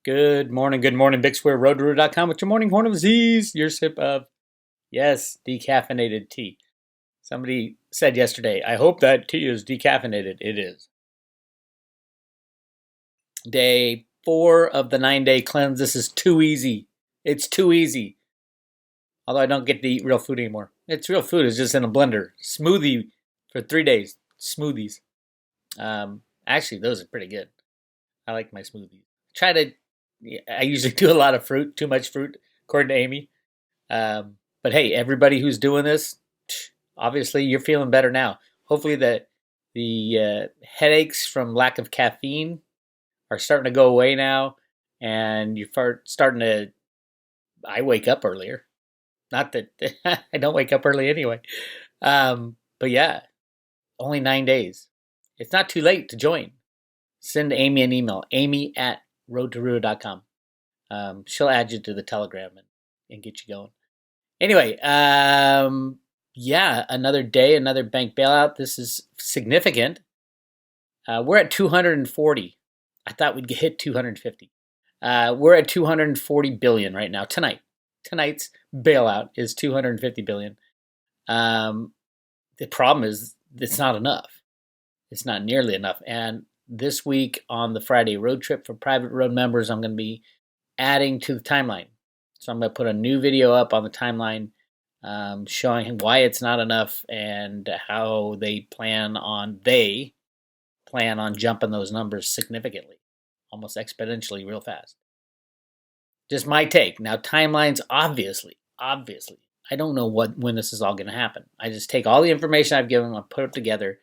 Good morning, Bix Weir, roadrunner.com with your morning horn of Z's, your sip of, yes, decaffeinated tea. Somebody said yesterday, I hope that tea is decaffeinated. It is. Day 4 of the 9-day cleanse. This is too easy. It's too easy. Although I don't get to eat real food anymore. It's real food. It's just in a blender. Smoothie for 3 days. Smoothies. Actually, those are pretty good. I like my smoothies. I usually do a lot of fruit, too much fruit, according to Amy. But hey, everybody who's doing this, obviously you're feeling better now. Hopefully the headaches from lack of caffeine are starting to go away now, and you're starting to. I wake up earlier. Not that I don't wake up early anyway. But yeah, only 9 days. It's not too late to join. Send Amy an email, amy@roadtoruda.com. She'll add you to the Telegram and get you going. Anyway, yeah, another day, another bank bailout. This is significant. We're at 240. I thought we'd hit 250. We're at 240 billion right now tonight. Tonight's bailout is 250 billion. The problem is it's not enough. It's not nearly enough. And this week on the Friday road trip for private road members, I'm going to be adding to the timeline. So I'm going to put a new video up on the timeline showing why it's not enough and how they plan on jumping those numbers significantly, almost exponentially real fast. Just my take. Now, timelines, obviously, I don't know when this is all going to happen. I just take all the information I've given, I put it together,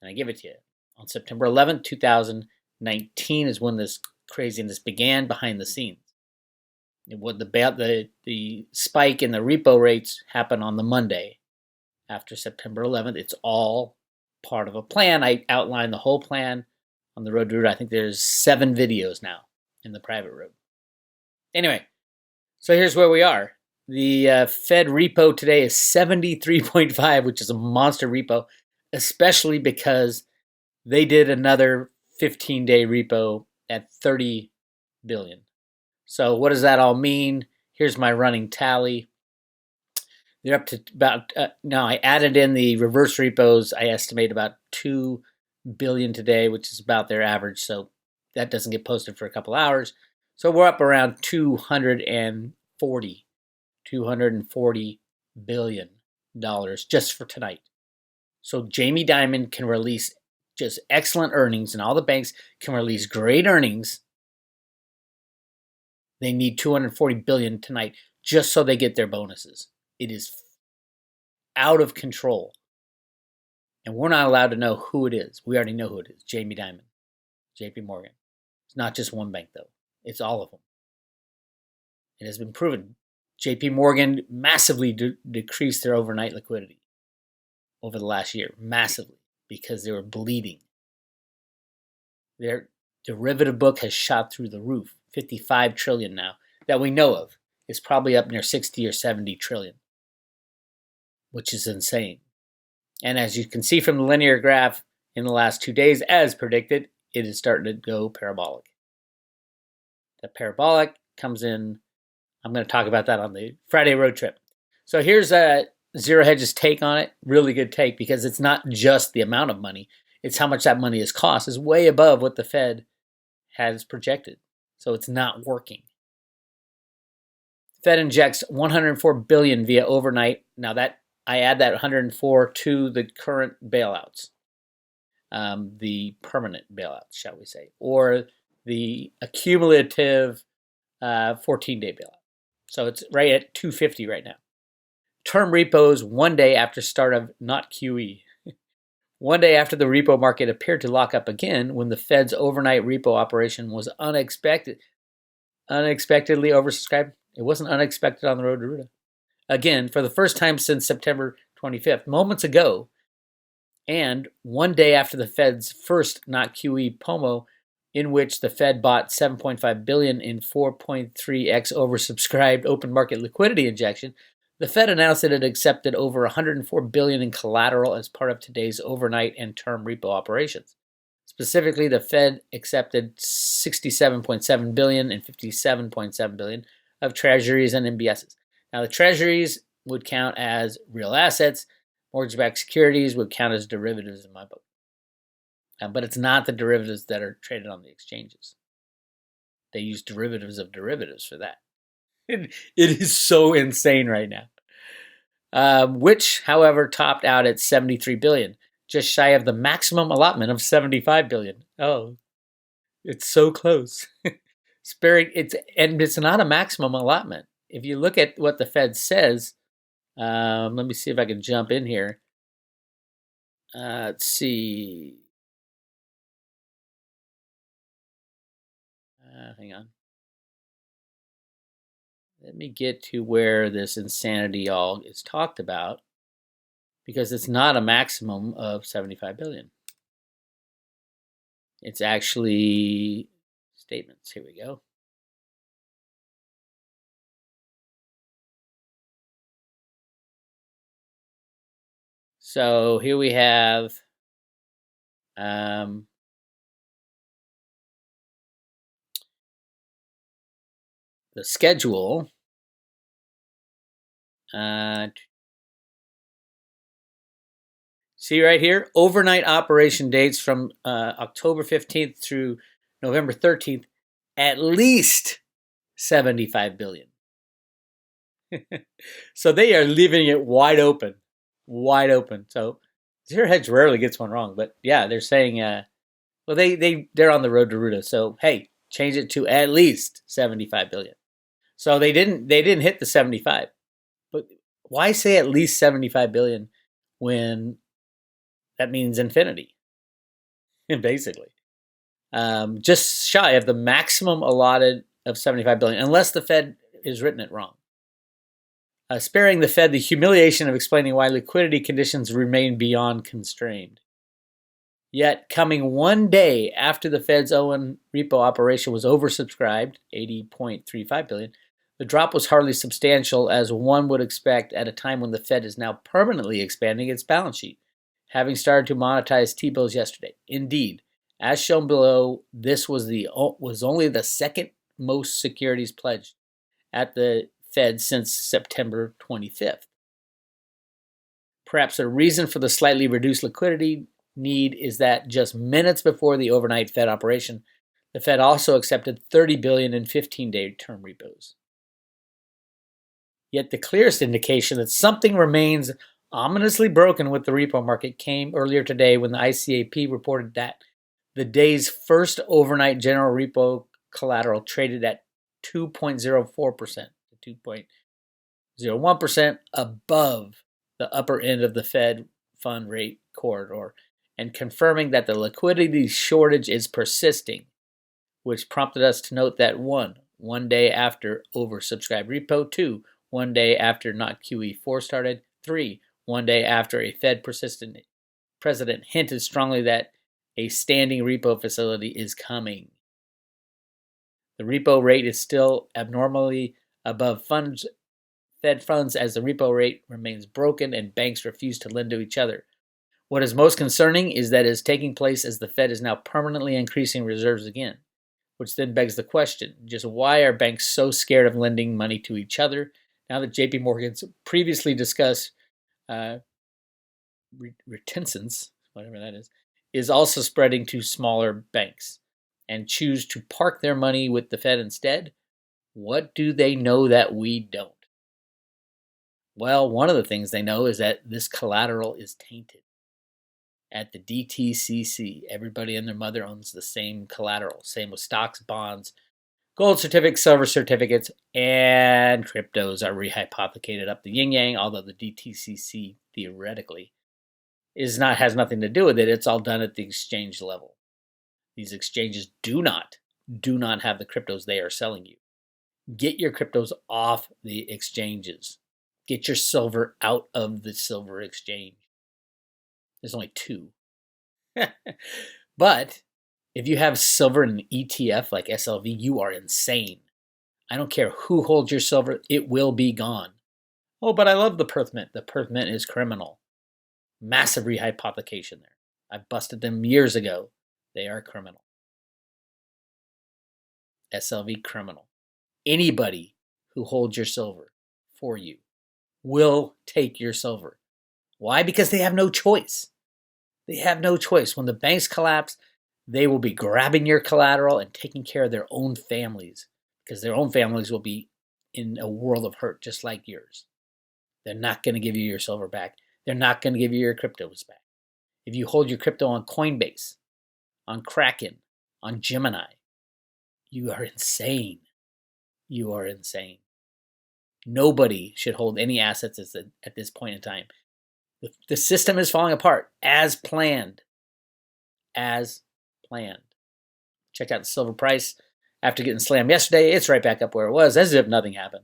and I give it to you. On September 11th, 2019 is when this craziness began behind the scenes. The spike in the repo rates happened on the Monday after September 11th. It's all part of a plan. I outlined the whole plan on the Road to Root. I think there's 7 videos now in the private road. Anyway, so here's where we are. The Fed repo today is 73.5, which is a monster repo, especially because they did another 15-day repo at 30 billion. So what does that all mean? Here's my running tally. They're up to about, now I added in the reverse repos. I estimate about 2 billion today, which is about their average. So that doesn't get posted for a couple hours. So we're up around 240 billion dollars just for tonight. So Jamie Dimon can release just excellent earnings, and all the banks can release great earnings. They need 240 billion tonight just so they get their bonuses. It is out of control. And we're not allowed to know who it is. We already know who it is. Jamie Dimon, JP Morgan. It's not just one bank, though. It's all of them. It has been proven. JP Morgan massively decreased their overnight liquidity over the last year. Massively. Because they were bleeding. Their derivative book has shot through the roof. 55 trillion now that we know of. It's probably up near 60 or 70 trillion, which is insane. And as you can see from the linear graph in the last 2 days, as predicted, it is starting to go parabolic. The parabolic comes in. I'm going to talk about that on the Friday road trip. So here's Zero Hedge's take on it. Really good take, because it's not just the amount of money. It's how much that money has cost. It's way above what the Fed has projected. So it's not working. Fed injects 104 billion via overnight. Now that I add that 104 to the current bailouts, the permanent bailouts, shall we say, or the accumulative 14-day bailout. So it's right at 250 right now. Term repos 1 day after start of not QE. 1 day after the repo market appeared to lock up again when the Fed's overnight repo operation was unexpectedly oversubscribed. It wasn't unexpected on the road to Ruta. Again, for the first time since September 25th, moments ago, and 1 day after the Fed's first not QE POMO, in which the Fed bought 7.5 billion in 4.3x oversubscribed open market liquidity injection, the Fed announced that it accepted over 104 billion in collateral as part of today's overnight and term repo operations. It's Specifically, the Fed accepted $67.7 billion and $57.7 billion of treasuries and MBSs. Now, the treasuries would count as real assets. Mortgage-backed securities would count as derivatives in my book. But it's not the derivatives that are traded on the exchanges. They use derivatives of derivatives for that. It is so insane right now. Which, however, topped out at $73 billion, just shy of the maximum allotment of $75 billion. Oh, it's so close. It's not a maximum allotment. If you look at what the Fed says, let me see if I can jump in here. Let's see. Hang on. Let me get to where this insanity all is talked about, because it's not a maximum of $75 billion. It's actually statements. Here we go. So here we have the schedule. See right here, overnight operation dates from October 15th through November 13th, at least $75 billion. So they are leaving it wide open. So Zero Hedge rarely gets one wrong, but yeah, they're saying, well, they're on the road to Ruta. So hey, change it to at least $75 billion. So they didn't hit the 75, but why say at least $75 billion when that means infinity? Basically, just shy of the maximum allotted of $75 billion, unless the Fed has written it wrong. Sparing the Fed the humiliation of explaining why liquidity conditions remain beyond constrained. Yet, coming one day after the Fed's own repo operation was oversubscribed, $80.35 billion, the drop was hardly substantial, as one would expect at a time when the Fed is now permanently expanding its balance sheet, having started to monetize T-bills yesterday. Indeed, as shown below, this was only the second most securities pledged at the Fed since September 25th. Perhaps a reason for the slightly reduced liquidity need is that just minutes before the overnight Fed operation, the Fed also accepted $30 billion in 15-day term repos. Yet the clearest indication that something remains ominously broken with the repo market came earlier today when the ICAP reported that the day's first overnight general repo collateral traded at 2.04% to 2.01% above the upper end of the Fed fund rate corridor, and confirming that the liquidity shortage is persisting, which prompted us to note that one day after oversubscribed repo, 2, one day after not QE4 started, 3, one day after a Fed president hinted strongly that a standing repo facility is coming. The repo rate is still abnormally above Fed funds, as the repo rate remains broken and banks refuse to lend to each other. What is most concerning is that it is taking place as the Fed is now permanently increasing reserves again, which then begs the question, just why are banks so scared of lending money to each other now that JP Morgan's previously discussed reticence, whatever that is also spreading to smaller banks and choose to park their money with the Fed instead? What do they know that we don't? Well, one of the things they know is that this collateral is tainted. At the DTCC, everybody and their mother owns the same collateral. Same with stocks, bonds, gold certificates, silver certificates, and cryptos are rehypothecated up the yin-yang, although the DTCC theoretically has nothing to do with it. It's all done at the exchange level. These exchanges do not have the cryptos they are selling you. Get your cryptos off the exchanges. Get your silver out of the silver exchange. There's only 2. But if you have silver in an ETF like SLV, you are insane. I don't care who holds your silver, it will be gone. Oh, but I love the Perth Mint. The Perth Mint is criminal. Massive rehypothecation there. I busted them years ago. They are criminal. SLV criminal. Anybody who holds your silver for you will take your silver. Why? Because they have no choice. They have no choice. When the banks collapse, they will be grabbing your collateral and taking care of their own families, because their own families will be in a world of hurt just like yours. They're not going to give you your silver back. They're not going to give you your cryptos back. If you hold your crypto on Coinbase, on Kraken, on Gemini, you are insane. You are insane. Nobody should hold any assets at this point in time. The system is falling apart as planned. As planned. Check out the silver price. After getting slammed yesterday, it's right back up where it was, as if nothing happened.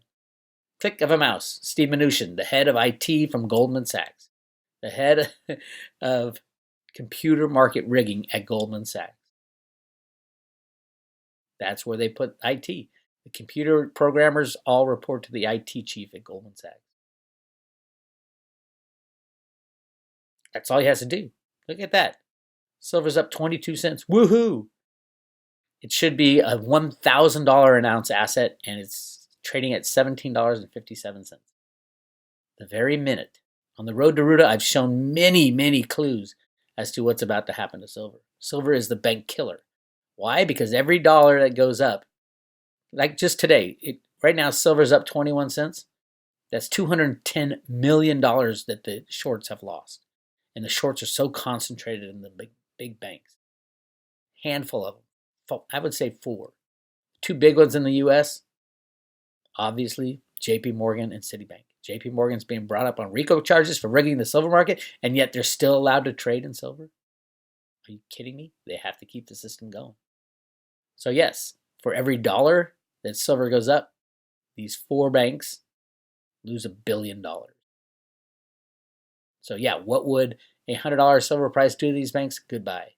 Click of a mouse. Steve Mnuchin, the head of IT from Goldman Sachs. The head of computer market rigging at Goldman Sachs. That's where they put IT. The computer programmers all report to the IT chief at Goldman Sachs. That's all he has to do. Look at that. Silver's up 22 cents. Woohoo! It should be a $1,000 an ounce asset, and it's trading at $17.57. The very minute. On the road to Ruta, I've shown many, many clues as to what's about to happen to silver. Silver is the bank killer. Why? Because every dollar that goes up, like just today, right now silver's up 21 cents. That's $210 million that the shorts have lost. And the shorts are so concentrated in the big banks. Handful of them. I would say 4. 2 big ones in the U.S., obviously, JP Morgan and Citibank. JP Morgan's being brought up on RICO charges for rigging the silver market, and yet they're still allowed to trade in silver? Are you kidding me? They have to keep the system going. So yes, for every dollar that silver goes up, these 4 banks lose $1 billion. So yeah, what would a $100 silver price do to these banks? Goodbye.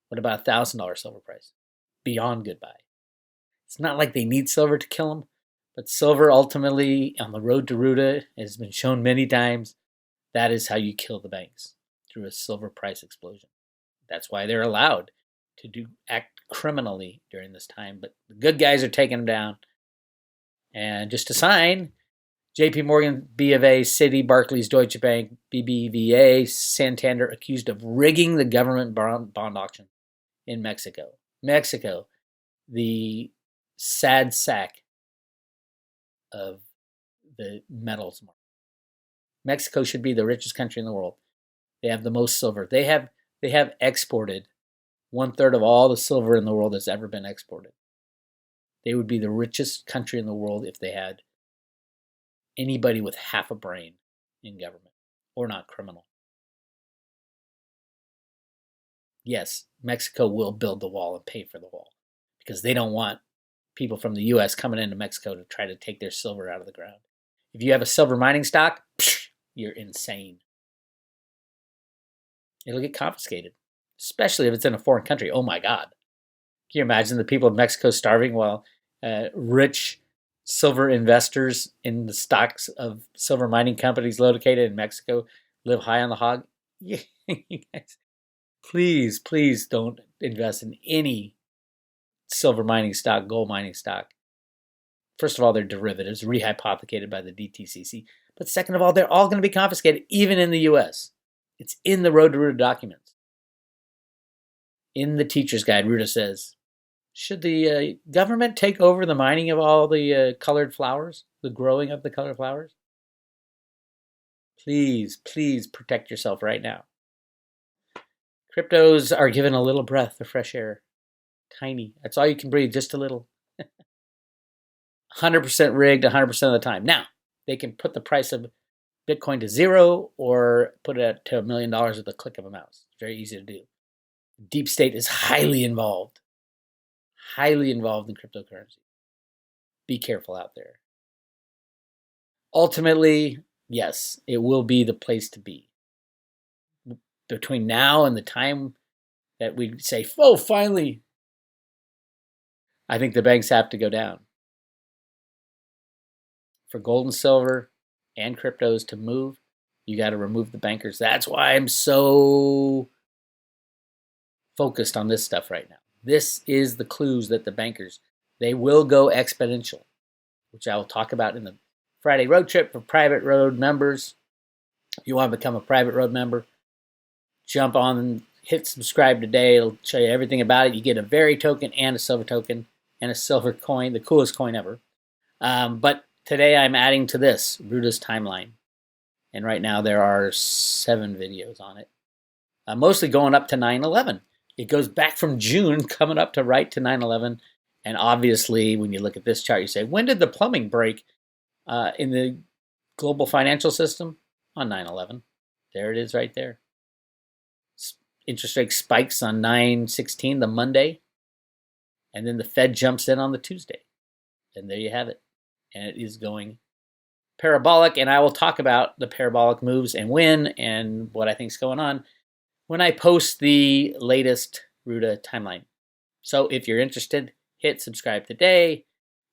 What about a $1,000 silver price? Beyond goodbye. It's not like they need silver to kill them, but silver ultimately, on the road to Ruta, has been shown many times, that is how you kill the banks, through a silver price explosion. That's why they're allowed to act criminally during this time, but the good guys are taking them down. And just a sign, JP Morgan, B of A, Citi, Barclays, Deutsche Bank, BBVA, Santander accused of rigging the government bond auction in Mexico. Mexico, the sad sack of the metals market. Mexico should be the richest country in the world. They have the most silver. They have exported 1/3 of all the silver in the world that's ever been exported. They would be the richest country in the world if they had anybody with half a brain in government, or not criminal. Yes, Mexico will build the wall and pay for the wall, because they don't want people from the U.S. coming into Mexico to try to take their silver out of the ground. If you have a silver mining stock, you're insane. It'll get confiscated, especially if it's in a foreign country. Oh my God. Can you imagine the people of Mexico starving while rich silver investors in the stocks of silver mining companies located in Mexico live high on the hog? You guys, please don't invest in any silver mining stock, gold mining stock. First of all, they're derivatives, rehypothecated by the DTCC. But second of all, they're all going to be confiscated, even in the U.S. It's in the Road to Ruta documents. In the teacher's guide, Ruta says, should the government take over the mining of all the colored flowers, the growing of the colored flowers? Please protect yourself right now. Cryptos are given a little breath of fresh air. Tiny. That's all you can breathe, just a little. 100% rigged 100% of the time. Now, they can put the price of Bitcoin to 0 or put it to $1 million with a click of a mouse. It's very easy to do. Deep state is highly involved in cryptocurrency. Be careful out there. Ultimately, yes, it will be the place to be. Between now and the time that we say, oh, finally, I think the banks have to go down. For gold and silver and cryptos to move, you got to remove the bankers. That's why I'm so focused on this stuff right now. This is the clues that the bankers, they will go exponential, which I will talk about in the Friday road trip for private road members. If you want to become a private road member, jump on and hit subscribe today. It'll show you everything about it. You get a Very token and a silver token and a silver coin, the coolest coin ever. But today I'm adding to this, Ruda's timeline. And right now there are 7 videos on it. Mostly going up to 9/11. It goes back from June, coming up to right to 9/11. And obviously, when you look at this chart, you say, when did the plumbing break in the global financial system? On 9/11. There it is right there. Interest rate spikes on 9/16, the Monday. And then the Fed jumps in on the Tuesday. And there you have it. And it is going parabolic. And I will talk about the parabolic moves and when and what I think is going on when I post the latest Ruda timeline. So if you're interested, hit subscribe today.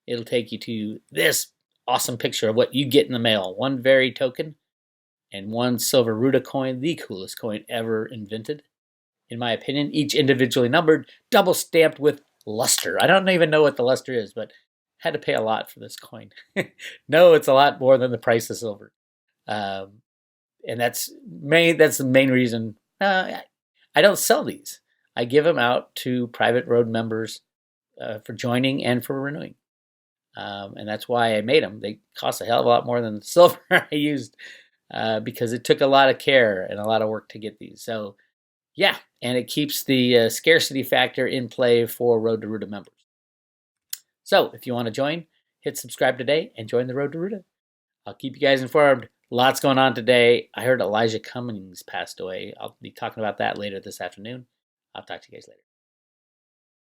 It'll take you to this awesome picture of what you get in the mail. 1 Very token and 1 silver Ruda coin, the coolest coin ever invented, in my opinion. Each individually numbered, double stamped with luster. I don't even know what the luster is, but had to pay a lot for this coin. No, it's a lot more than the price of silver. And that's the main reason I don't sell these. I give them out to private road members for joining and for renewing. And that's why I made them. They cost a hell of a lot more than the silver I used because it took a lot of care and a lot of work to get these. So yeah, and it keeps the scarcity factor in play for Road to Ruda members. So if you want to join, hit subscribe today and join the Road to Ruda. I'll keep you guys informed. Lots going on today. I heard Elijah Cummings passed away. I'll be talking about that later this afternoon. I'll talk to you guys later.